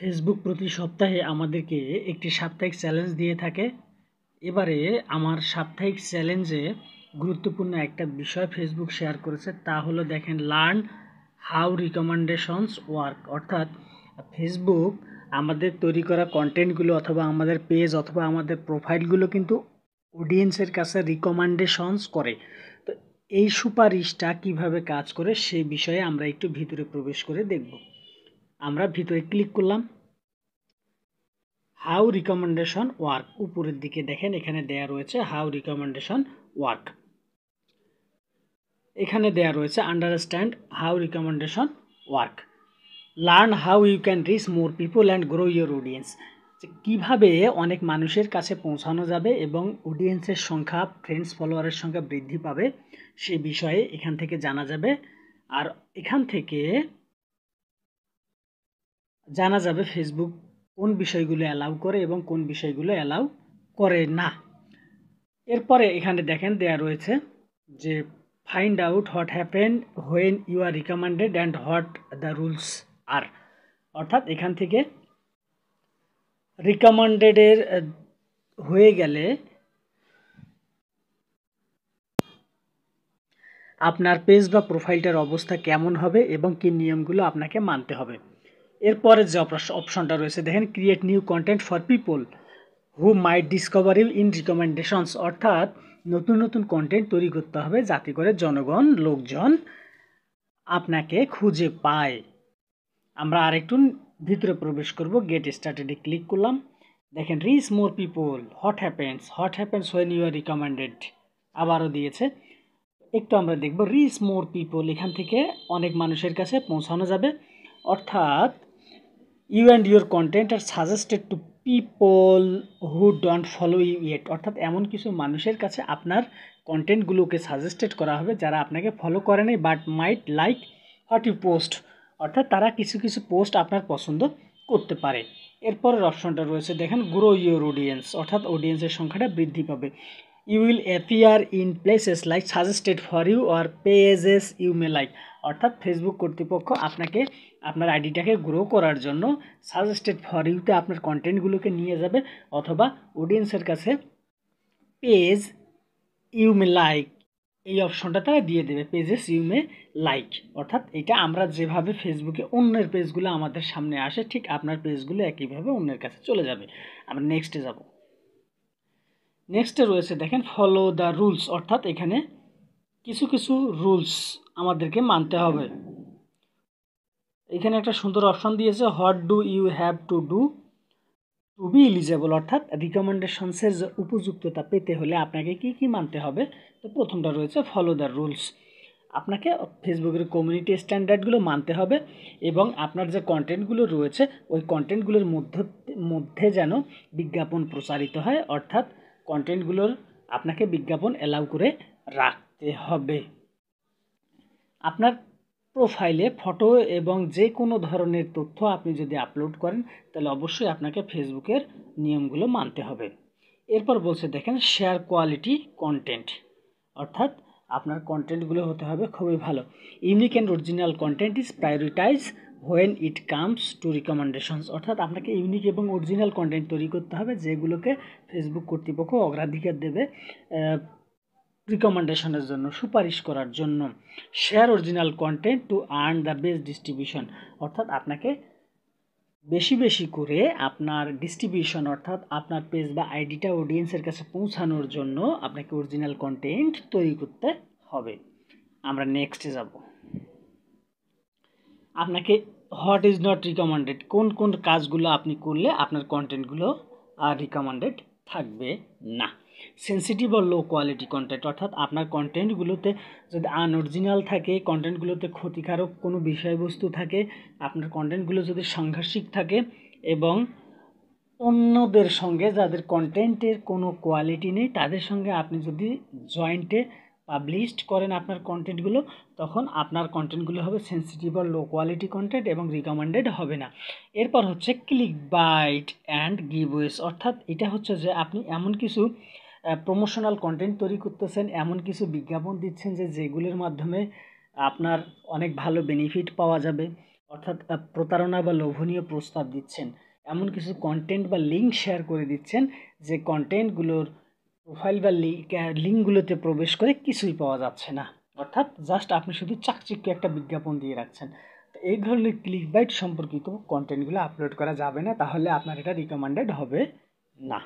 Facebook প্রতি সপ্তাহে আমাদেরকে একটি সাপ্তাহিক চ্যালেঞ্জ দিয়ে থাকে। এবারে আমার সাপ্তাহিক চ্যালেঞ্জে গুরুত্বপূর্ণ একটা বিষয় ফেসবুক শেয়ার করেছে, তা হলো দেখেন, লার্ন হাউ রিকমেন্ডেশনস ওয়ার্ক। অর্থাৎ ফেসবুক আমাদের তৈরি করা কন্টেন্টগুলো অথবা আমাদের পেজ অথবা আমাদের প্রোফাইলগুলো কিন্তু অডিয়েন্সের কাছে রিকমেন্ডেশনস করে। তো এই সুপারিশটা কিভাবে কাজ করে সেই বিষয়ে আমরা একটু ভিতরে প্রবেশ করে দেখব। আমরা ভিতরে ক্লিক করলাম। হাউ রিকমেন্ডেশন ওয়ার্ক, উপরের দিকে দেখেন এখানে দেয়া রয়েছে হাউ রিকমেন্ডেশন ওয়ার্ক। এখানে দেয়া রয়েছে understand how recommendation work, learn how you can reach more people and grow your audience. কীভাবে অনেক মানুষের কাছে পৌঁছানো যাবে এবং অডিয়েন্সের সংখ্যা, ফ্রেন্ডস ফলোয়ারের সংখ্যা বৃদ্ধি পাবে সে বিষয়ে এখান থেকে জানা যাবে। আর এখান থেকে জানা যাবে ফেসবুক কোন বিষয়গুলো অ্যালাউ করে এবং কোন বিষয়গুলো অ্যালাউ করে না। এরপরে এখানে দেখেন দেয়া রয়েছে যে find out what happen when you are recommended and what the rules are. অর্থাৎ এখান থেকে রিকমেন্ডেডের হয়ে গেলে আপনার পেজ বা প্রোফাইলটার অবস্থা কেমন হবে এবং কী নিয়মগুলো আপনাকে মানতে হবে। এরপরে যে অপশনটা রয়েছে দেখেন, create new content for people who might discover you in recommendations. অর্থাৎ নতুন নতুন কন্টেন্ট তৈরি করতে হবে যাতে করে লোকজন আপনাকে খুঁজে পায়। আমরা আরেকটু ভিতরে প্রবেশ করব, গেট স্টার্টেডে ক্লিক করলাম। দেখেন, reach more people, what happens when you are recommended, আবারও দিয়েছে। একটু আমরা দেখব রিচ মোর পিপল, এখান থেকে অনেক মানুষের কাছে পৌঁছানো যাবে। অর্থাৎ you and your content are suggested to people who don't follow you yet. অর্থাৎ এমন কিছু মানুষের কাছে আপনার কন্টেন্টগুলোকে সাজেস্টেড করা হবে যারা আপনাকে ফলো করেনি but might like what you post. অর্থাৎ তারা কিছু কিছু পোস্ট আপনার পছন্দ করতে পারে। এরপরের অপশনটা রয়েছে দেখেন, গ্রো ইউর অডিয়েন্স। অর্থাৎ অডিয়েন্সের সংখ্যাটা বৃদ্ধি পাবে। You will appear in places like suggested for you or pages you may like. অর্থাৎ ফেসবুক কর্তৃপক্ষ আপনাকে আপনার আইডিটাকে গ্রো করার জন্য সাজেস্টেড ফর ইউতে আপনার কন্টেন্টগুলোকে নিয়ে যাবে, অথবা অডিয়েন্সের কাছে পেজ ইউ মে লাইক এই অপশনটা তারা দিয়ে দেবে, পেজেস ইউ মে লাইক। অর্থাৎ এটা আমরা যেভাবে ফেসবুকে অন্যের পেজগুলো আমাদের সামনে আসে, ঠিক আপনার পেজগুলো একইভাবে অন্যের কাছে চলে যাবে। আমরা নেক্সটে যাব। নেক্সটে রয়েছে দেখেন, ফলো দ্য রুলস। অর্থাৎ এখানে কিছু কিছু রুলস আমাদেরকে মানতে হবে। এখানে একটা সুন্দর অপশন দিয়েছে, what do you have to do to be eligible. অর্থাৎ রিকমেন্ডেশনসের উপযুক্ততা পেতে হলে আপনাকে কি কি মানতে হবে। তো প্রথমটা রয়েছে ফলো দ্য রুলস। আপনাকে ফেসবুকের কমিউনিটি স্ট্যান্ডার্ডগুলো মানতে হবে এবং আপনার যে কন্টেন্টগুলো রয়েছে ওই কন্টেন্টগুলোর মধ্যে যেন বিজ্ঞাপন প্রচারিত হয়। অর্থাৎ কন্টেন্টগুলোর আপনাকে বিজ্ঞাপন অ্যালাউ করে রাখতে হবে। আপনার প্রোফাইলে ফটো এবং যে কোনো ধরনের তথ্য আপনি যদি আপলোড করেন তাহলে অবশ্যই আপনাকে ফেসবুকের নিয়মগুলো মানতে হবে। এরপর বলছে দেখেন, শেয়ার কোয়ালিটি কন্টেন্ট। অর্থাৎ আপনার কন্টেন্টগুলো হতে হবে খুবই ভালো। Unique and original content is prioritise when it comes to recommendations. অর্থাৎ আপনাকে ইউনিক এবং অরিজিনাল কন্টেন্ট তৈরি করতে হবে যেগুলোকে ফেসবুক কর্তৃপক্ষ অগ্রাধিকার দেবে রিকমেন্ডেশনের জন্য, সুপারিশ করার জন্য। Share original content to earn the best distribution. অর্থাৎ আপনাকে বেশি বেশি করে আপনার ডিস্ট্রিবিউশন, অর্থাৎ আপনার পেজ বা আইডিটা অডিয়েন্সের কাছে পৌঁছানোর জন্য আপনাকে অরিজিনাল কন্টেন্ট তৈরি করতে হবে। আমরা নেক্সটে যাব। আপনাকে হোয়াট ইজ নট রিকমেন্ডেড, কোন কোন কাজগুলো আপনি করলে আপনার কন্টেন্টগুলো আর রিকমেন্ডেড থাকবে না। সেন্সিটিভ আর লো কোয়ালিটি কন্টেন্ট। অর্থাৎ আপনার কন্টেন্টগুলোতে যদি আনঅরিজিনাল থাকে, কন্টেন্টগুলোতে ক্ষতিকারক কোনো বিষয়বস্তু থাকে, আপনার কন্টেন্টগুলো যদি সাংঘর্ষিক থাকে এবং অন্যদের সঙ্গে যাদের কন্টেন্টের কোনো কোয়ালিটি নেই তাদের সঙ্গে আপনি যদি জয়েন্টে পাবলিশড করেন আপনার কন্টেন্টগুলো, তখন আপনার কন্টেন্টগুলো হবে সেন্সিটিভ আর লো কোয়ালিটি কন্টেন্ট এবং রিকমেন্ডেড হবে না। এরপর হচ্ছে ক্লিক বাইট অ্যান্ড গিভওয়েস। অর্থাৎ এটা হচ্ছে যে আপনি এমন কিছু প্রমোশনাল কন্টেন্ট তৈরি করতেছেন, এমন কিছু বিজ্ঞাপন দিচ্ছেন যেগুলোর মাধ্যমে আপনার অনেক ভালো বেনিফিট পাওয়া যাবে, অর্থাৎ প্রতারণা বা লোভনীয় প্রস্তাব দিচ্ছেন, এমন কিছু কন্টেন্ট বা লিঙ্ক শেয়ার করে দিচ্ছেন যে কন্টেন্টগুলোর প্রোফাইল বা লিঙ্কগুলোতে প্রবেশ করে কিছুই পাওয়া যাচ্ছে না, অর্থাৎ জাস্ট আপনি শুধু চাকচিক্য একটা বিজ্ঞাপন দিয়ে রাখছেন। তো এই ধরনের ক্লিকবাইট সম্পর্কিত কন্টেন্টগুলো আপলোড করা যাবে না, তাহলে আপনার এটা রিকমেন্ডেড হবে না।